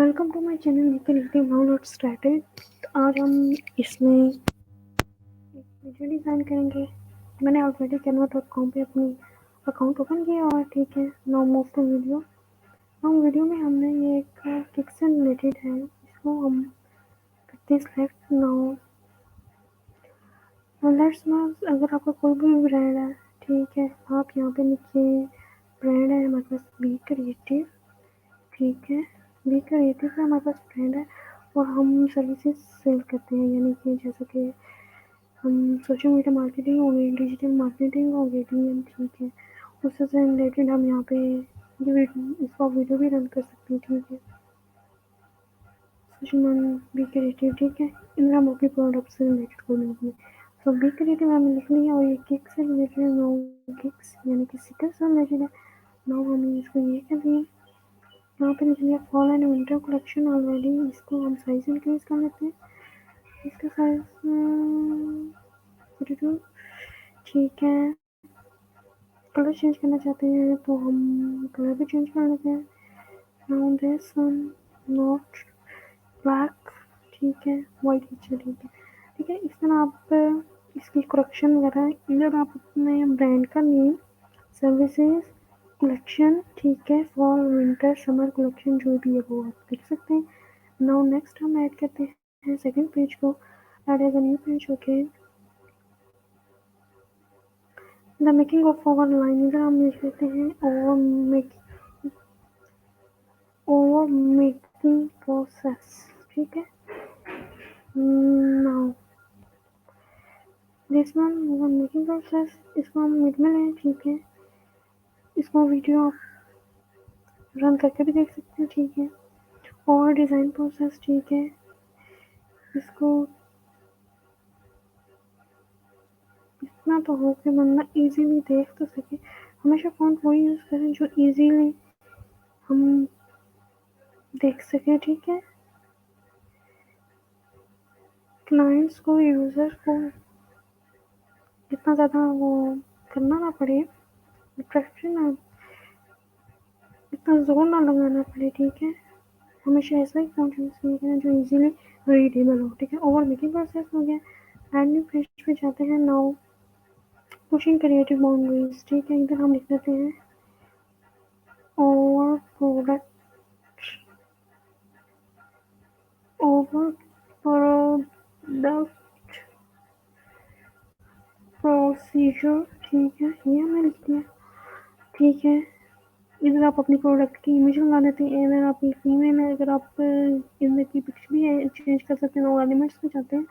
Welcome to my channel creative download started. आज हम इसमें एक वीडियो डिज़ाइन करेंगे। मैंने ऑलरेडी canva.com पे अपनी अकाउंट ओपन किया और ठीक है, now move to video. Now video में हमने ये एक किक से रिलेटेड है, इसको हम करते हैं सिलेक्ट। नाउ लेट्स नाउ अगर आपका कोई भी ब्रांड है, ठीक है, आप यहाँ पे लिखिए ब्रांड है हमारे पास बी क्रिएटिव। ठीक है, बी क्रिएटिव का हमारे पास ब्रांड है और हम सर्विसेज सेल करते हैं, यानी कि जैसे कि हम सोशल मीडिया मार्केटिंग हो गई, डिजिटल मार्केटिंग हो गई, ठीक है, उससे रिलेटेड हम यहाँ पे ये इसका वीडियो भी रन कर सकते हैं। ठीक है, सोशल बी क्रिएटिव, ठीक है, इनमें हम अपने प्रोडक्ट से रिलेटेड को लिखने। तो बी क्रिएटिव हमें लिखनी है और ये किक से रिलेटेड है, नो किक्स यानी कि सिकर से रिलेटेड है। नो हमें इसको ये कर दिए, यहाँ पे लिख लिया fall and winter collection already. इसको हम साइज इंक्रीज कर लेते हैं, इसका साइज 42। ठीक है, कलर चेंज करना चाहते हैं तो हम कलर भी चेंज कर लेते हैं। Now this one not black, ठीक है, वाइट अच्छा, ठीक है। ठीक है, इस तरह आप इसकी करेक्शन वगैरह इधर आप अपने ब्रांड का नेम, सर्विसेज, कलेक्शन, ठीक है, फॉल विंटर समर कलेक्शन जो भी है वो आप लिख सकते हैं। नाउ नेक्स्ट हम ऐड करते हैं सेकंड पेज को, add as a new page. Okay, the making of over line, इधर हम लिख लेते हैं ओवर मेकिंग प्रोसेस। ठीक है, now this one over making process, इसको हम मिड में लें। ठीक है, इसको वीडियो आप रन करके भी देख सकते हैं। ठीक है, और डिज़ाइन प्रोसेस, ठीक है, इसको इतना तो हो कि बंदा इजीली देख तो सके। हमेशा फ़ॉन्ट वही यूज़ करें जो इजीली हम देख सकें। ठीक है, क्लाइंट्स को, यूज़र को इतना ज़्यादा वो करना ना पड़े, प्रेफरेंस इतना जोर ना लगाना पड़े। ठीक है, हमेशा ऐसा ही फ़ॉन्ट यूज़ करें जो इजीली रीडेबल हो। ठीक है, ओवर मेकिंग प्रोसेस हो गया, एड न्यू पेज पे जाते हैं। नाउ पुशिंग क्रिएटिव बाउंड्रीज, ठीक है, इधर हम लिख देते हैं ओवर प्रोडक्ट प्रोसीजर। ठीक है, ये हमने लिख दिया। ठीक है, इधर आप अपनी प्रोडक्ट की इमेज लगा देते हैं। अगर आप फीमेल है, अगर आप इधर की पिक्स भी है चेंज कर सकते हैं। एलिमेंट्स में जाते हैं,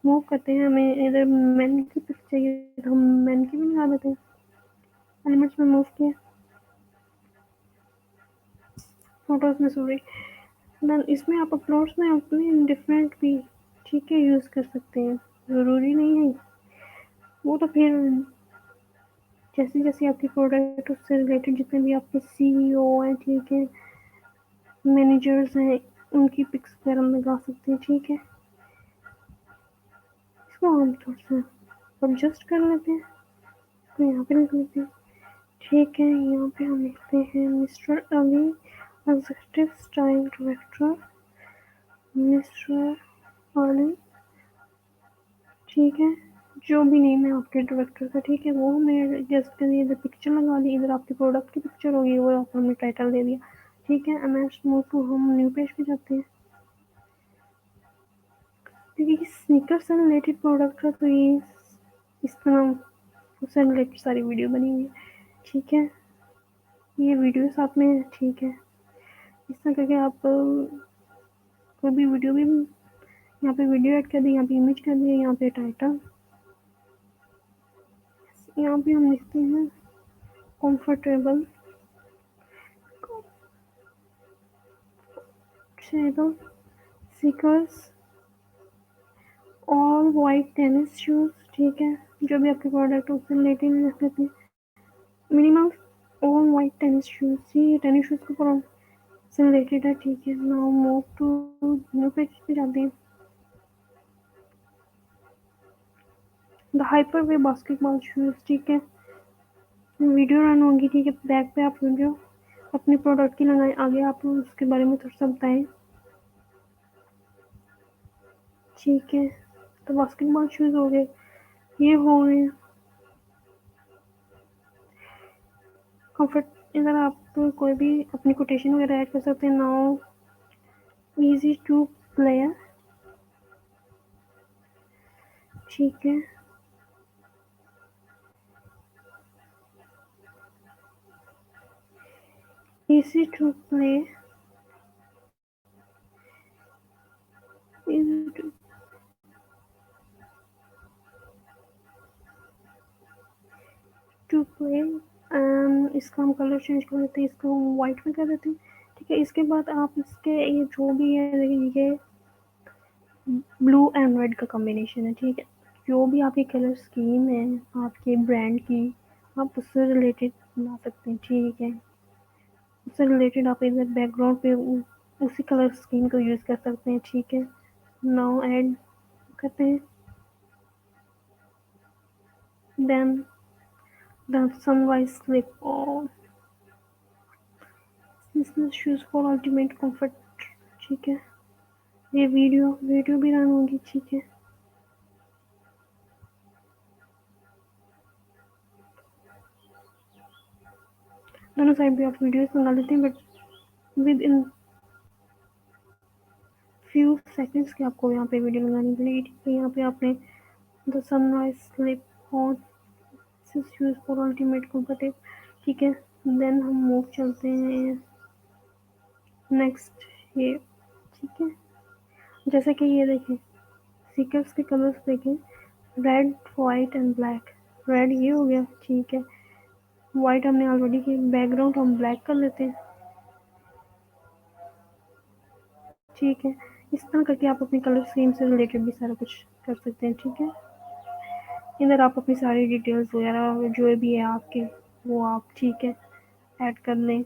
मूव करते हैं, हमें इधर मैन की पिक चाहिए तो हम मैन की भी लगा देते हैं। एलिमेंट्स में मूव किया, फोटोज में, सॉरी, इसमें आप अपलोड्स में अपने डिफरेंट भी, ठीक है, यूज़ कर सकते हैं, ज़रूरी नहीं है वो। तो फिर जैसे जैसे आपकी प्रोडक्ट उससे रिलेटेड जितने भी आपके सीईओ हैं, ठीक है, मैनेजर्स हैं, उनकी पिक्स वगैरह लगा सकते हैं। ठीक है, इसको हम थोड़ा सा एडजस्ट कर लेते हैं, तो यहाँ पे लिख लेते हैं। ठीक है, यहाँ पे हम लिखते हैं mister Ali executive style director, mister Ali, ठीक है, जो भी नेम है आपके डायरेक्टर का, ठीक है, वो हमें एडजस्ट करिए। इधर पिक्चर लगा दी, इधर आपकी प्रोडक्ट की पिक्चर होगी, वो आपको हमने टाइटल दे दिया। ठीक है, नेक्स्ट मूव टू हम न्यू पेज पे जाते हैं। देखिए, स्नीकर से रिलेटेड प्रोडक्ट है तो ये इस तरह उससे रिलेटेड सारी वीडियो बनी हुई है। ठीक है, ये वीडियो साथ में है। ठीक है, इस तरह करके आप कोई भी वीडियो भी यहाँ पे वीडियो ऐड कर दी, यहाँ पे इमेज कर दी, यहाँ पे टाइटल, यहाँ पे हम लिखते हैं कंफर्टेबल सीकर्स और वाइट टेनिस शूज़। ठीक है, जो भी आपके प्रोडक्ट है उससे रिलेटेड लिख लेते हैं minimum all white tennis shoes. ये टेनिस शूज़ के प्रोडक्ट से रिलेटेड है। ठीक है, now move to new page पे जाते हैं। The hyper way basketball shoes, ठीक है, वीडियो रन होगी। ठीक है, बैक पे आप वीडियो अपने प्रोडक्ट की लगाएं, आगे आप उसके बारे में थोड़ा सा बताएं। ठीक है, तो बास्केटबॉल शूज़ हो गए, ये हो गए। कंफर्ट इधर आप कोई भी अपनी कोटेशन वगैरह ऐड कर सकते हैं। नाउ ईजी टू प्लेयर, ठीक है। Easy to play, easy to play. इसका हम कलर चेंज कर देते हैं, इसको हम वाइट में कर देते हैं, ठीक है। इसके बाद आप इसके ये जो भी है, देखिए ये ब्लू एंड रेड का कॉम्बिनेशन है, ठीक है। जो भी आपकी कलर स्कीम है आपके ब्रांड की, आप उससे रिलेटेड बना सकते हैं, ठीक है। उससे रिलेटेड आप इधर बैकग्राउंड पे उसी कलर स्कीम को यूज़ कर सकते हैं, ठीक है। नाउ ऐड करते हैं, देन द सनराइज स्लिप और business shoes for ultimate comfort, ठीक है। ये वीडियो भी रन होगी, ठीक है। दोनों साइड भी आप वीडियोस बना लेते हैं, but with in few seconds की आपको यहाँ पे वीडियो लगानी पड़ेगी, ठीक है। यहाँ पे आपने the sunrise slip on use for ultimate comfortable, ठीक है। देन हम मूव चलते हैं नेक्स्ट ये, ठीक है। जैसे कि ये देखें, सीकर्स के कलर्स देखें, red white and black. Red ये हो गया, ठीक है। वाइट हमने ऑलरेडी की, बैकग्राउंड हम ब्लैक कर लेते हैं, ठीक है। इस तरह करके आप अपनी कलर स्कीम से रिलेटेड भी सारा कुछ कर सकते हैं, ठीक है। इधर आप अपनी सारी डिटेल्स वगैरह जो भी है आपके, वो आप, ठीक है, ऐड कर लें।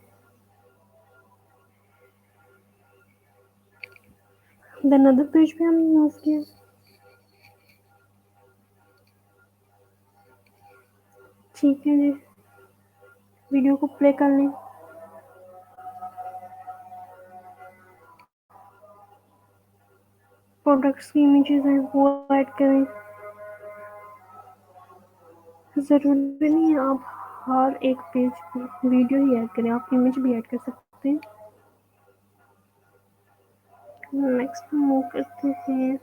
देन अदर पेज पे हम मूव किया, ठीक है जी। वीडियो को प्ले कर लें, प्रोडक्ट्स की इमेजेस हैं वो ऐड करें। ज़रूरी नहीं है आप हर एक पेज पे वीडियो ही ऐड करें, आप इमेज भी ऐड कर सकते हैं। नेक्स्ट मूव करते हैं,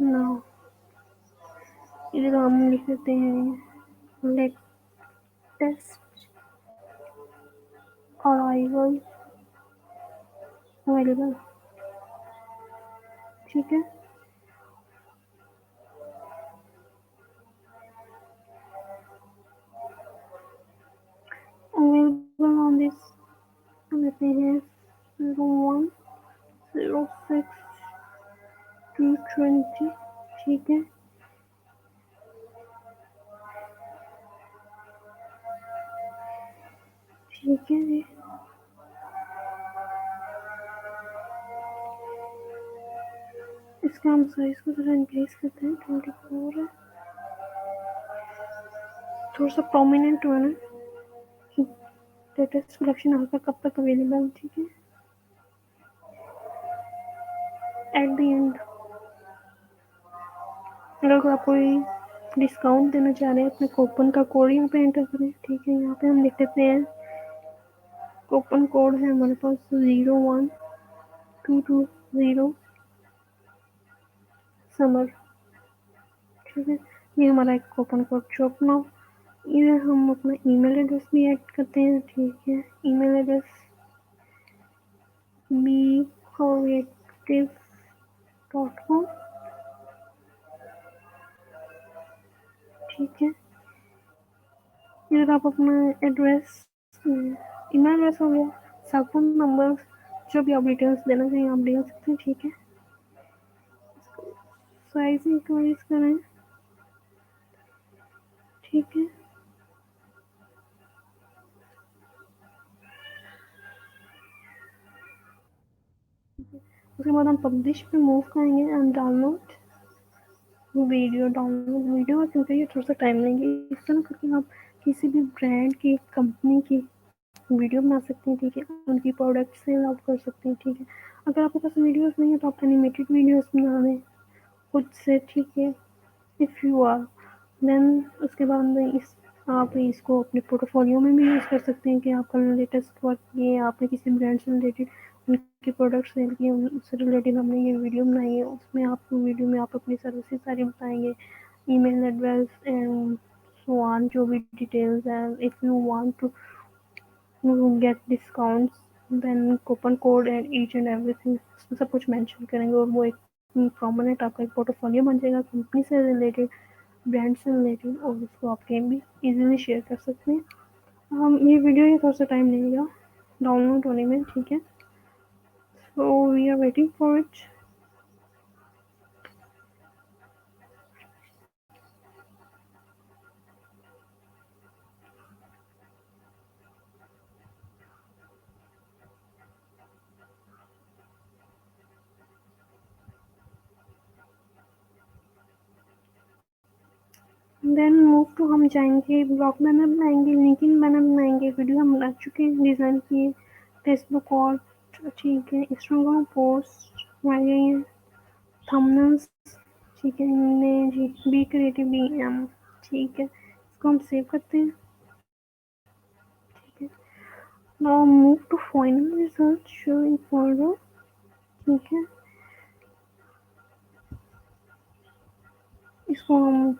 नाउ इधर हम लिख देते हैं लेटेस्ट अराइवल अवेलेबल, ठीक है। अवेलेबल ऑन दिस देते हैं 01/06/220, ठीक है। ठीक है जी। इसका हम साइज को थोड़ा इंक्रीज करते हैं, 24 है, थोड़ा सा प्रोमिनेंट हो ना। लेटेस्ट कलेक्शन आपका कब तक अवेलेबल, ठीक है। एट द एंड अगर आप कोई डिस्काउंट देना चाह रहे हैं, अपने कूपन का कोड यहाँ पे एंटर करें, ठीक है। यहाँ पे हम लिख देते हैं, कूपन कोड है हमारे पास 01220 समर, ठीक है। ये हमारा एक कूपन कोड शो अपना। ये हम अपना ईमेल एड्रेस भी ऐड करते हैं, ठीक है। ईमेल एड्रेस bcreative.com, ठीक है। इधर आप अपना एड्रेस, ईमेल एड्रेस हो गया, सेल फोन नंबर, जो भी आप डिटेल्स देना चाहिए आप दे सकते हैं, ठीक है। साइज इंक्रीज करें, ठीक है। उसके बाद हम पब्लिश पे मूव करेंगे एंड डाउनलोड वीडियो, क्योंकि ये थोड़ा सा टाइम लेंगे। इस तरह करके आप किसी भी ब्रांड की, कंपनी की वीडियो बना सकते हैं, ठीक है? उनकी प्रोडक्ट सेल आप कर सकते हैं, ठीक है? अगर आपके पास वीडियोज़ नहीं है तो आप एनिमेटेड वीडियोज़ बना दें खुद से, ठीक है? इफ़ यू आर देन उसके बाद में इस आप इसको अपने पोर्टफोलियो में भी यूज़ कर सकते हैं कि आपका लेटेस्ट वर्क ये आपने किसी ब्रांड से रिलेटेड उनके प्रोडक्ट सेल किए, उससे रिलेटेड हमने ये वीडियो बनाई है। उसमें आप वीडियो में आप अपनी सर्विसेज सारी बताएंगे, email address and so on, जो भी डिटेल्स हैं। If you want to get discounts then coupon code and each and everything, उसमें सब कुछ मेंशन करेंगे और वो एक प्रोमिनेंट आपका एक पोर्टफोलियो बन जाएगा कंपनी से रिलेटेड, ब्रांड से रिलेटेड, और उसको आप कहीं भी इजीली शेयर कर सकते हैं। ये वीडियो ये थोड़ा सा टाइम लगेगा डाउनलोड होने में, ठीक है? So we are waiting for it. Then move to, हम जाएंगे ब्लॉग बैनर बनाएंगे, लिंक्डइन बैनर बनाएंगे, वीडियो हम बना चुके हैं डिज़ाइन किए, फेसबुक और ठीक है इंस्टाग्राम पोस्ट हमारे हैं, थंबनेल्स, ठीक है, image B creative B M, ठीक है, इसको हम सेव करते हैं, ठीक है? Now move to final result showing forward, ठीक है? इसको हम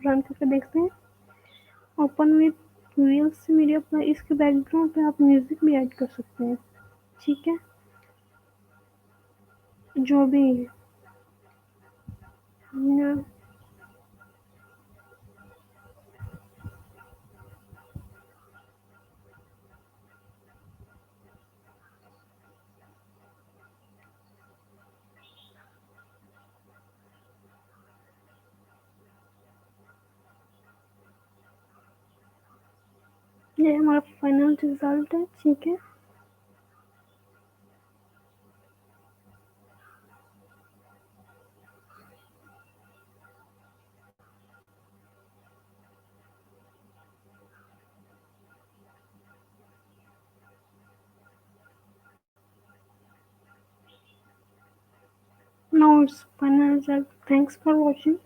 रन करके देखते हैं। Open with reels media play, इसके बैकग्राउंड पे आप म्यूजिक भी ऐड कर सकते हैं, ठीक है? जो भी ये हमारा फाइनल रिजल्ट है, ठीक है? Now it's final result. Thanks for watching.